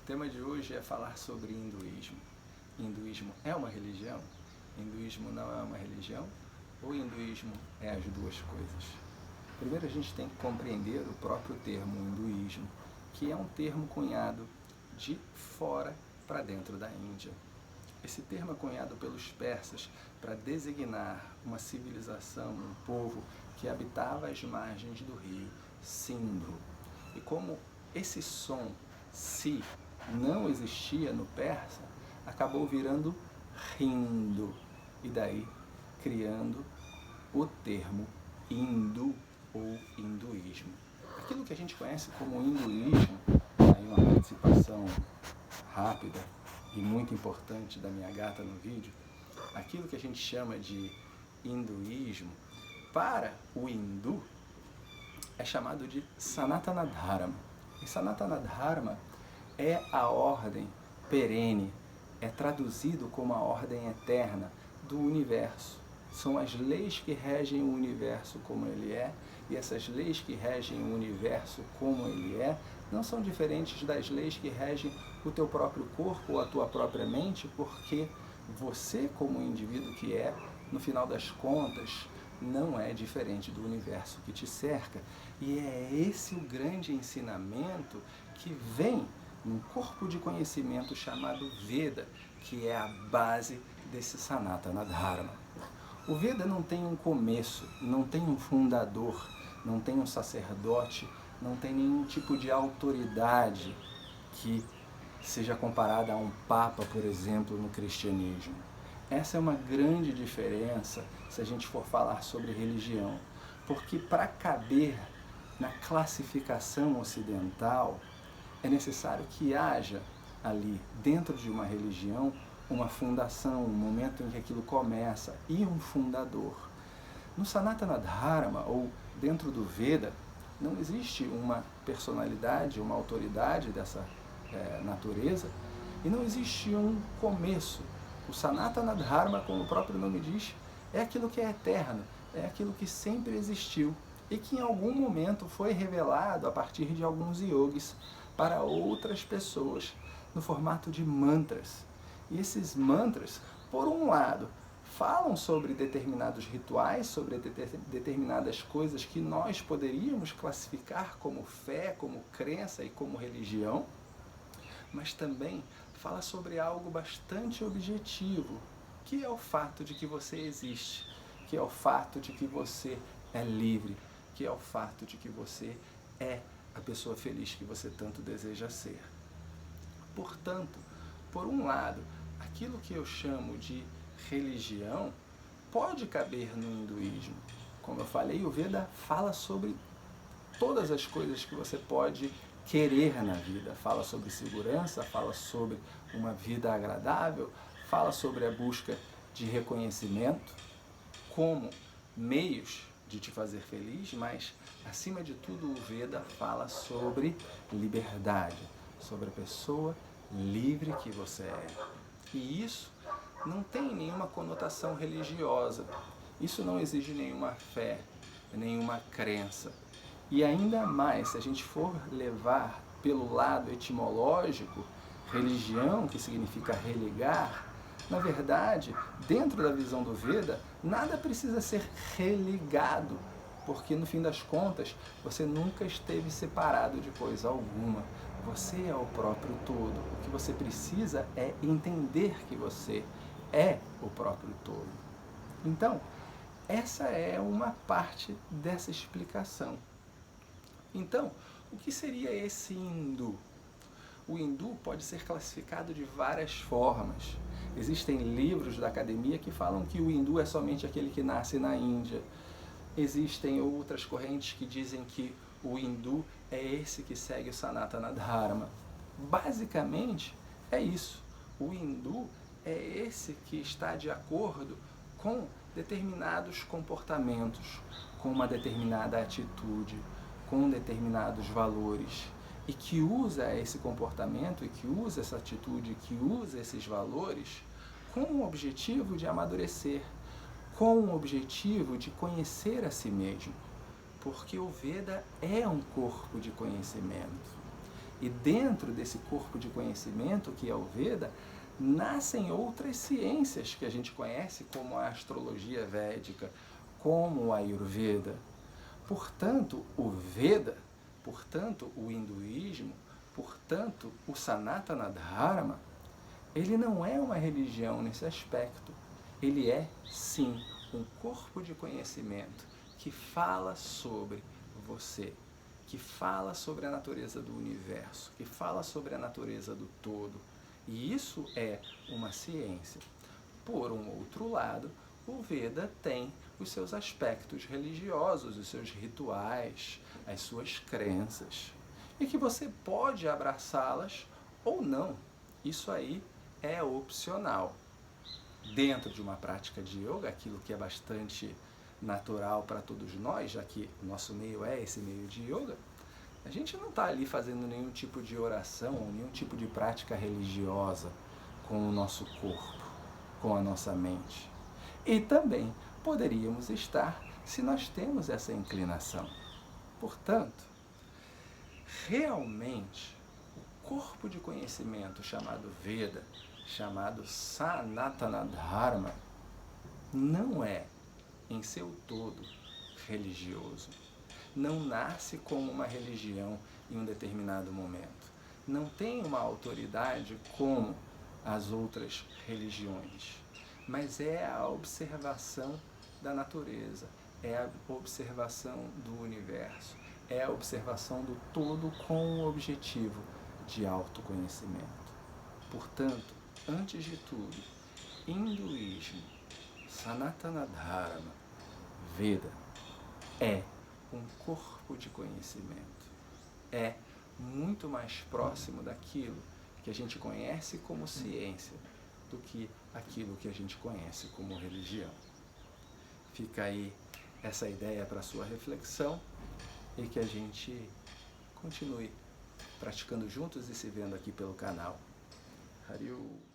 tema de hoje é falar sobre hinduísmo. Hinduísmo é uma religião? Hinduísmo não é uma religião? Ou hinduísmo é as duas coisas? Primeiro a gente tem que compreender o próprio termo hinduísmo, que é um termo cunhado de fora para dentro da Índia. Esse termo é cunhado pelos persas para designar uma civilização, um povo que habitava as margens do rio Sindhu. E como esse som si não existia no persa, acabou virando hindu, e daí criando o termo hindu ou hinduísmo. Aquilo que a gente conhece como hinduísmo, aí uma participação rápida e muito importante da minha gata no vídeo, aquilo que a gente chama de hinduísmo, para o hindu, é chamado de Sanatana Dharma. E Sanatana Dharma é a ordem perene, é traduzido como a ordem eterna do universo. São as leis que regem o universo como ele é, e essas leis que regem o universo como ele é, não são diferentes das leis que regem o teu próprio corpo ou a tua própria mente, porque você, como indivíduo que é, no final das contas, não é diferente do universo que te cerca. E é esse o grande ensinamento que vem num corpo de conhecimento chamado Veda, que é a base desse Sanatana Dharma. O Veda não tem um começo, não tem um fundador, não tem um sacerdote, não tem nenhum tipo de autoridade que seja comparada a um papa, por exemplo, no cristianismo. Essa é uma grande diferença se a gente for falar sobre religião, porque para caber na classificação ocidental, é necessário que haja ali, dentro de uma religião, uma fundação, um momento em que aquilo começa, e um fundador. No Sanatana Dharma, ou dentro do Veda, não existe uma personalidade, uma autoridade dessa natureza, e não existe um começo. O Sanatana Dharma, como o próprio nome diz, é aquilo que é eterno, é aquilo que sempre existiu e que em algum momento foi revelado a partir de alguns yogis para outras pessoas, no formato de mantras. E esses mantras, por um lado, falam sobre determinados rituais, sobre determinadas coisas que nós poderíamos classificar como fé, como crença e como religião, mas também fala sobre algo bastante objetivo, que é o fato de que você existe, que é o fato de que você é livre, que é o fato de que você é a pessoa feliz que você tanto deseja ser. Portanto, por um lado, aquilo que eu chamo de religião pode caber no hinduísmo. Como eu falei, o Veda fala sobre todas as coisas que você pode querer na vida. Fala sobre segurança, fala sobre uma vida agradável, fala sobre a busca de reconhecimento como meios de te fazer feliz, mas, acima de tudo, o Veda fala sobre liberdade, sobre a pessoa livre que você é. E isso não tem nenhuma conotação religiosa, isso não exige nenhuma fé, nenhuma crença. E ainda mais, se a gente for levar pelo lado etimológico, religião, que significa religar, na verdade, dentro da visão do Veda, nada precisa ser religado, porque no fim das contas, você nunca esteve separado de coisa alguma. Você é o próprio todo. O que você precisa é entender que você é o próprio todo. Então, essa é uma parte dessa explicação. Então, o que seria esse hindu? O hindu pode ser classificado de várias formas. Existem livros da academia que falam que o hindu é somente aquele que nasce na Índia. Existem outras correntes que dizem que o hindu é esse que segue o Sanatana Dharma. Basicamente, é isso. O hindu é esse que está de acordo com determinados comportamentos, com uma determinada atitude, com determinados valores, e que usa esse comportamento, e que usa essa atitude, que usa esses valores com o objetivo de amadurecer, com o objetivo de conhecer a si mesmo, porque o Veda é um corpo de conhecimento. E dentro desse corpo de conhecimento que é o Veda, nascem outras ciências que a gente conhece, como a astrologia védica, como o Ayurveda. Portanto, o Veda, portanto, o hinduísmo, portanto, o Sanatana Dharma, ele não é uma religião nesse aspecto. Ele é, sim, um corpo de conhecimento que fala sobre você, que fala sobre a natureza do universo, que fala sobre a natureza do todo. E isso é uma ciência. Por um outro lado, o Veda tem os seus aspectos religiosos, os seus rituais, as suas crenças, e que você pode abraçá-las ou não. Isso aí é opcional. Dentro de uma prática de yoga, aquilo que é bastante natural para todos nós, já que o nosso meio é esse meio de yoga, a gente não está ali fazendo nenhum tipo de oração, nenhum tipo de prática religiosa com o nosso corpo, com a nossa mente. E também poderíamos estar se nós temos essa inclinação. Portanto, realmente, o corpo de conhecimento chamado Veda, chamado Sanatana Dharma, não é, em seu todo, religioso. Não nasce como uma religião em um determinado momento. Não tem uma autoridade como as outras religiões, mas é a observação da natureza, é a observação do universo, é a observação do todo com o objetivo de autoconhecimento. Portanto, antes de tudo, hinduísmo, Sanatana Dharma, Veda, é um corpo de conhecimento. É muito mais próximo daquilo que a gente conhece como ciência do que aquilo que a gente conhece como religião. Fica aí essa ideia para a sua reflexão e que a gente continue praticando juntos e se vendo aqui pelo canal. Hariu!